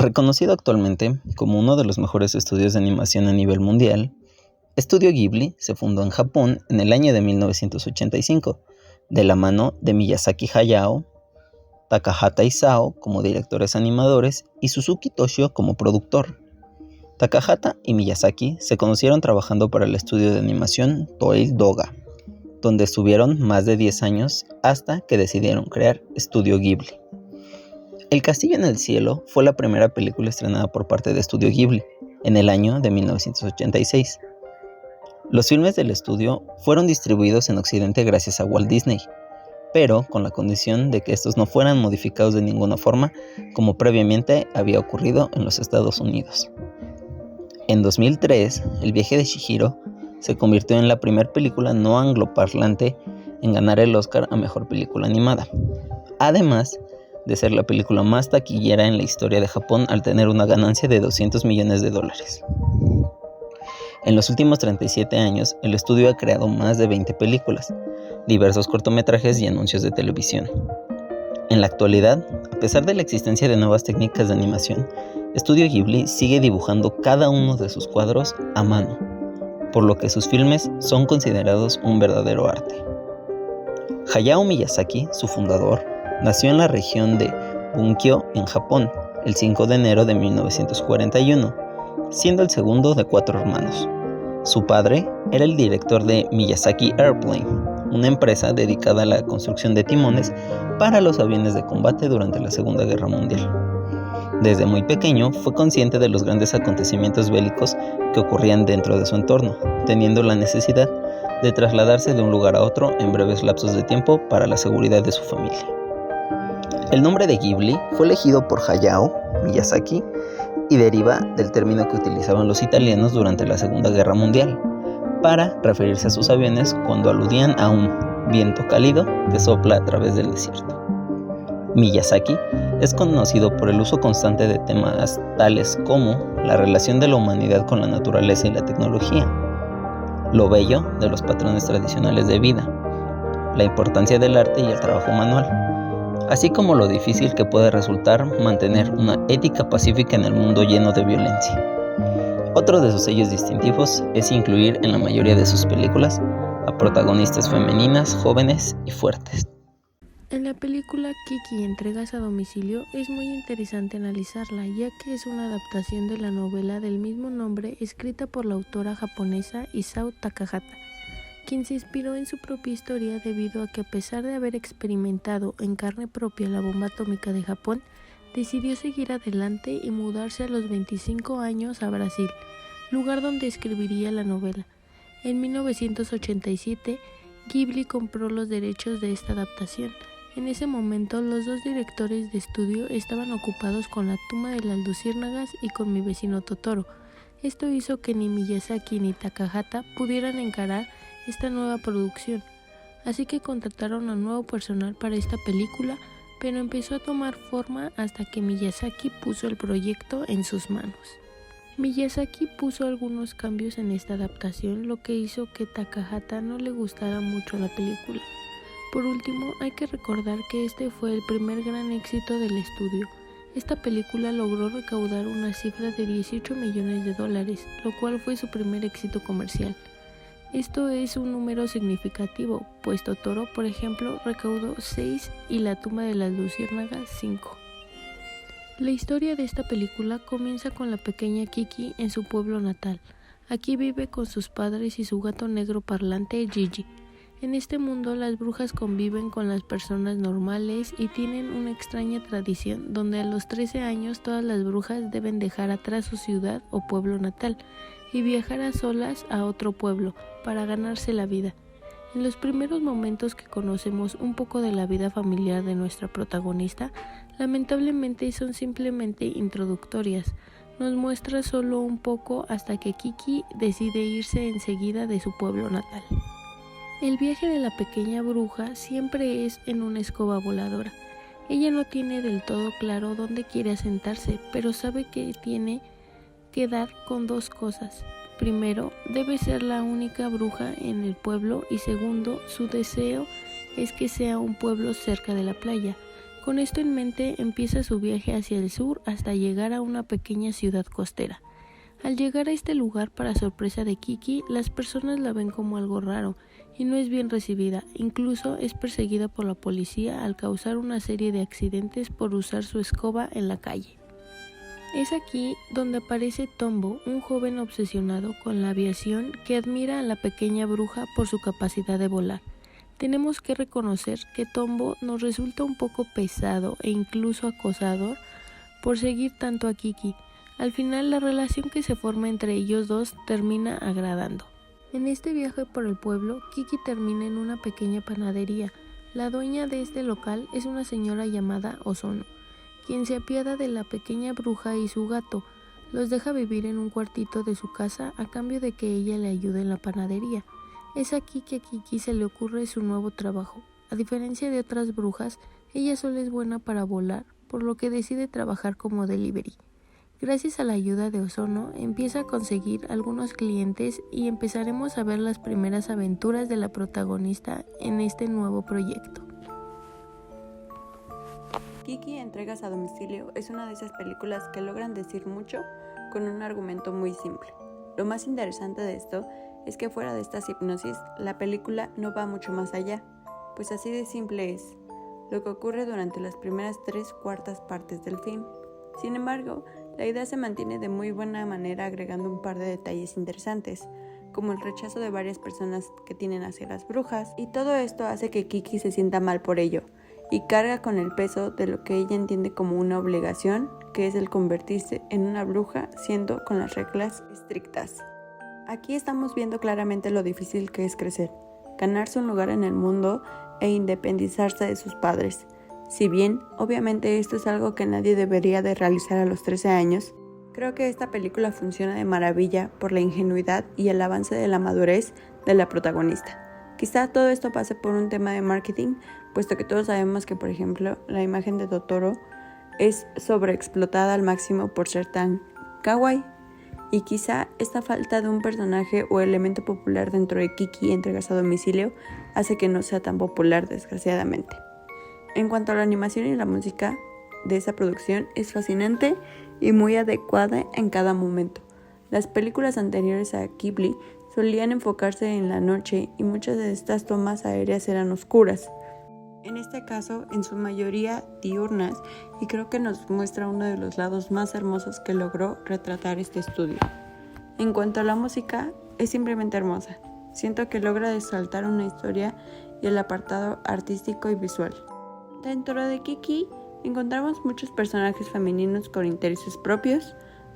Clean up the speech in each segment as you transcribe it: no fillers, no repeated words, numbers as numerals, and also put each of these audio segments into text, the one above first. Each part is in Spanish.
Reconocido actualmente como uno de los mejores estudios de animación a nivel mundial, Estudio Ghibli se fundó en Japón en el año de 1985, de la mano de Miyazaki Hayao, Takahata Isao como directores animadores y Suzuki Toshio como productor. Takahata y Miyazaki se conocieron trabajando para el estudio de animación Toei Doga, donde estuvieron más de 10 años hasta que decidieron crear Estudio Ghibli. El Castillo en el Cielo fue la primera película estrenada por parte de Estudio Ghibli en el año de 1986. Los filmes del estudio fueron distribuidos en Occidente gracias a Walt Disney, pero con la condición de que estos no fueran modificados de ninguna forma como previamente había ocurrido en los Estados Unidos. En 2003, El viaje de Chihiro se convirtió en la primera película no angloparlante en ganar el Oscar a Mejor Película Animada, además de ser la película más taquillera en la historia de Japón al tener una ganancia de $200 millones. En los últimos 37 años, el estudio ha creado más de 20 películas, diversos cortometrajes y anuncios de televisión. En la actualidad, a pesar de la existencia de nuevas técnicas de animación, Estudio Ghibli sigue dibujando cada uno de sus cuadros a mano, por lo que sus filmes son considerados un verdadero arte. Hayao Miyazaki, su fundador, nació en la región de Bunkyo, en Japón, el 5 de enero de 1941, siendo el segundo de 4 hermanos. Su padre era el director de Miyazaki Airplane, una empresa dedicada a la construcción de timones para los aviones de combate durante la Segunda Guerra Mundial. Desde muy pequeño fue consciente de los grandes acontecimientos bélicos que ocurrían dentro de su entorno, teniendo la necesidad de trasladarse de un lugar a otro en breves lapsos de tiempo para la seguridad de su familia. El nombre de Ghibli fue elegido por Hayao Miyazaki y deriva del término que utilizaban los italianos durante la Segunda Guerra Mundial para referirse a sus aviones cuando aludían a un viento cálido que sopla a través del desierto. Miyazaki es conocido por el uso constante de temas tales como la relación de la humanidad con la naturaleza y la tecnología, lo bello de los patrones tradicionales de vida, la importancia del arte y el trabajo manual, así como lo difícil que puede resultar mantener una ética pacífica en el mundo lleno de violencia. Otro de sus sellos distintivos es incluir en la mayoría de sus películas a protagonistas femeninas, jóvenes y fuertes. En la película Kiki, Entregas a Domicilio, es muy interesante analizarla, ya que es una adaptación de la novela del mismo nombre escrita por la autora japonesa Isao Takahata, quien se inspiró en su propia historia debido a que, a pesar de haber experimentado en carne propia la bomba atómica de Japón, decidió seguir adelante y mudarse a los 25 años a Brasil, lugar donde escribiría la novela. En 1987, Ghibli compró los derechos de esta adaptación. En ese momento, los dos directores de estudio estaban ocupados con La tumba de las luciérnagas y con Mi vecino Totoro. Esto hizo que ni Miyazaki ni Takahata pudieran encarar esta nueva producción, así que contrataron a nuevo personal para esta película, pero empezó a tomar forma hasta que Miyazaki puso el proyecto en sus manos. Miyazaki puso algunos cambios en esta adaptación, lo que hizo que Takahata no le gustara mucho la película. Por último, hay que recordar que este fue el primer gran éxito del estudio. Esta película logró recaudar una cifra de $18 millones, lo cual fue su primer éxito comercial. Esto es un número significativo, pues Totoro, por ejemplo, recaudó 6 y La tumba de las luciérnagas 5. La historia de esta película comienza con la pequeña Kiki en su pueblo natal. Aquí vive con sus padres y su gato negro parlante Gigi. En este mundo, las brujas conviven con las personas normales y tienen una extraña tradición donde a los 13 años todas las brujas deben dejar atrás su ciudad o pueblo natal y viajar a solas a otro pueblo para ganarse la vida. En los primeros momentos que conocemos un poco de la vida familiar de nuestra protagonista, lamentablemente son simplemente introductorias. Nos muestra solo un poco hasta que Kiki decide irse enseguida de su pueblo natal. El viaje de la pequeña bruja siempre es en una escoba voladora. Ella no tiene del todo claro dónde quiere asentarse, pero sabe que tiene que dar con dos cosas. Primero, debe ser la única bruja en el pueblo y segundo, su deseo es que sea un pueblo cerca de la playa, Con esto en mente empieza su viaje hacia el sur hasta llegar a una pequeña ciudad costera. Al llegar a este lugar, para sorpresa de Kiki, las personas la ven como algo raro y no es bien recibida, incluso es perseguida por la policía al causar una serie de accidentes por usar su escoba en la calle. Es aquí donde aparece Tombo, un joven obsesionado con la aviación que admira a la pequeña bruja por su capacidad de volar. Tenemos que reconocer que Tombo nos resulta un poco pesado e incluso acosador por seguir tanto a Kiki. Al final, la relación que se forma entre ellos dos termina agradando. En este viaje por el pueblo, Kiki termina en una pequeña panadería. La dueña de este local es una señora llamada Ozono, quien se apiada de la pequeña bruja y su gato. Los deja vivir en un cuartito de su casa a cambio de que ella le ayude en la panadería. Es aquí que a Kiki se le ocurre su nuevo trabajo. A diferencia de otras brujas, ella solo es buena para volar, por lo que decide trabajar como delivery. Gracias a la ayuda de Ozono, empieza a conseguir algunos clientes y empezaremos a ver las primeras aventuras de la protagonista en este nuevo proyecto. Kiki Entregas a Domicilio es una de esas películas que logran decir mucho con un argumento muy simple. Lo más interesante de esto es que fuera de estas hipnosis, la película no va mucho más allá, pues así de simple es lo que ocurre durante las primeras 3/4 partes del film. Sin embargo, la idea se mantiene de muy buena manera agregando un par de detalles interesantes, como el rechazo de varias personas que tienen hacia las brujas, y todo esto hace que Kiki se sienta mal por ello, y carga con el peso de lo que ella entiende como una obligación, que es el convertirse en una bruja siendo con las reglas estrictas. Aquí estamos viendo claramente lo difícil que es crecer, ganarse un lugar en el mundo e independizarse de sus padres. Si bien, obviamente esto es algo que nadie debería de realizar a los 13 años, creo que esta película funciona de maravilla por la ingenuidad y el avance de la madurez de la protagonista. Quizá todo esto pase por un tema de marketing, puesto que todos sabemos que, por ejemplo, la imagen de Totoro es sobreexplotada al máximo por ser tan kawaii. Y quizá esta falta de un personaje o elemento popular dentro de Kiki Entregas a Domicilio hace que no sea tan popular, desgraciadamente. En cuanto a la animación y la música de esa producción, es fascinante y muy adecuada en cada momento. Las películas anteriores a Ghibli solían enfocarse en la noche y muchas de estas tomas aéreas eran oscuras. En este caso, en su mayoría diurnas, y creo que nos muestra uno de los lados más hermosos que logró retratar este estudio. En cuanto a la música, es simplemente hermosa. Siento que logra resaltar una historia y el apartado artístico y visual. Dentro de Kiki encontramos muchos personajes femeninos con intereses propios,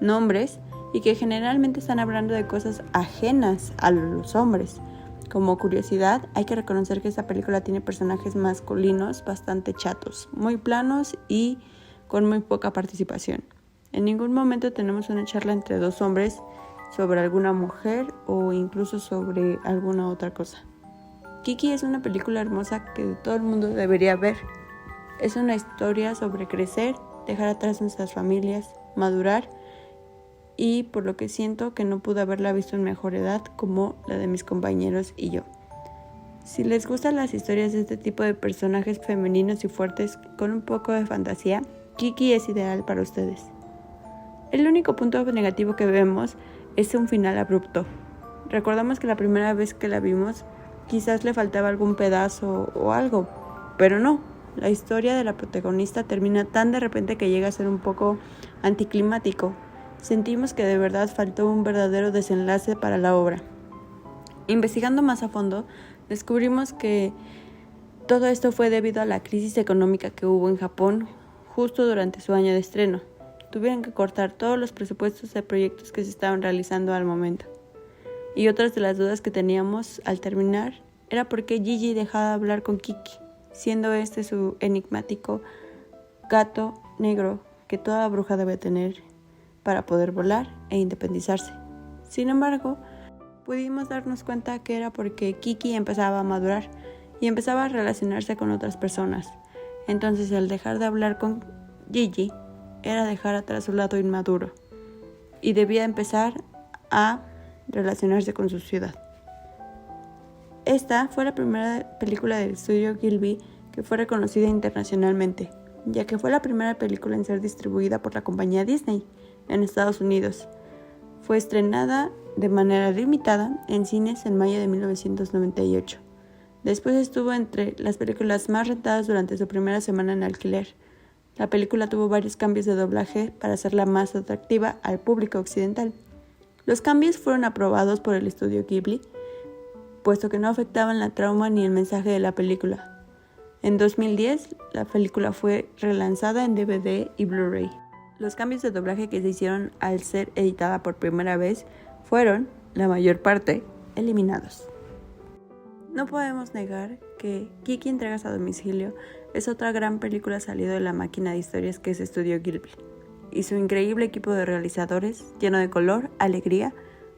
nombres, y que generalmente están hablando de cosas ajenas a los hombres. Como curiosidad, hay que reconocer que esta película tiene personajes masculinos bastante chatos, muy planos y con muy poca participación. En ningún momento tenemos una charla entre dos hombres sobre alguna mujer o incluso sobre alguna otra cosa. Kiki es una película hermosa que todo el mundo debería ver. Es una historia sobre crecer, dejar atrás nuestras familias, madurar, y por lo que siento que no pude haberla visto en mejor edad como la de mis compañeros y yo. Si les gustan las historias de este tipo de personajes femeninos y fuertes con un poco de fantasía, Kiki es ideal para ustedes. El único punto negativo que vemos es un final abrupto. Recordamos que la primera vez que la vimos quizás le faltaba algún pedazo o algo, pero no. La historia de la protagonista termina tan de repente que llega a ser un poco anticlimático. Sentimos que de verdad faltó un verdadero desenlace para la obra. Investigando más a fondo, descubrimos que todo esto fue debido a la crisis económica que hubo en Japón justo durante su año de estreno. Tuvieron que cortar todos los presupuestos de proyectos que se estaban realizando al momento. Y otras de las dudas que teníamos al terminar era por qué Gigi dejaba de hablar con Kiki, siendo este su enigmático gato negro que toda bruja debe tener para poder volar e independizarse. Sin embargo, pudimos darnos cuenta que era porque Kiki empezaba a madurar y empezaba a relacionarse con otras personas. Entonces, al dejar de hablar con Gigi, era dejar atrás su lado inmaduro y debía empezar a relacionarse con su ciudad. Esta fue la primera película del estudio Ghibli que fue reconocida internacionalmente. ya que fue la primera película en ser distribuida por la compañía Disney en Estados Unidos. Fue estrenada de manera limitada en cines en mayo de 1998. Después estuvo entre las películas más rentadas durante su primera semana en alquiler. La película tuvo varios cambios de doblaje para hacerla más atractiva al público occidental. Los cambios fueron aprobados por el estudio Ghibli, puesto que no afectaban la trama ni el mensaje de la película. En 2010, la película fue relanzada en DVD y Blu-ray. Los cambios de doblaje que se hicieron al ser editada por primera vez fueron, la mayor parte, eliminados. No podemos negar que Kiki Entregas a Domicilio es otra gran película salida de la máquina de historias que es Estudio Ghibli, y su increíble equipo de realizadores, lleno de color, alegría,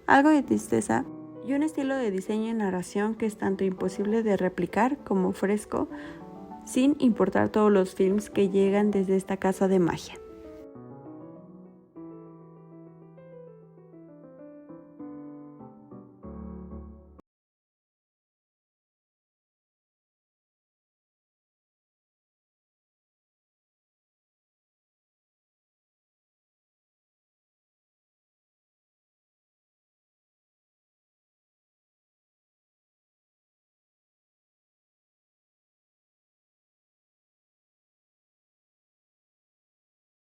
algo de tristeza y un estilo de diseño y narración que es tanto imposible de replicar como fresco, sin importar todos los films que llegan desde esta casa de magia.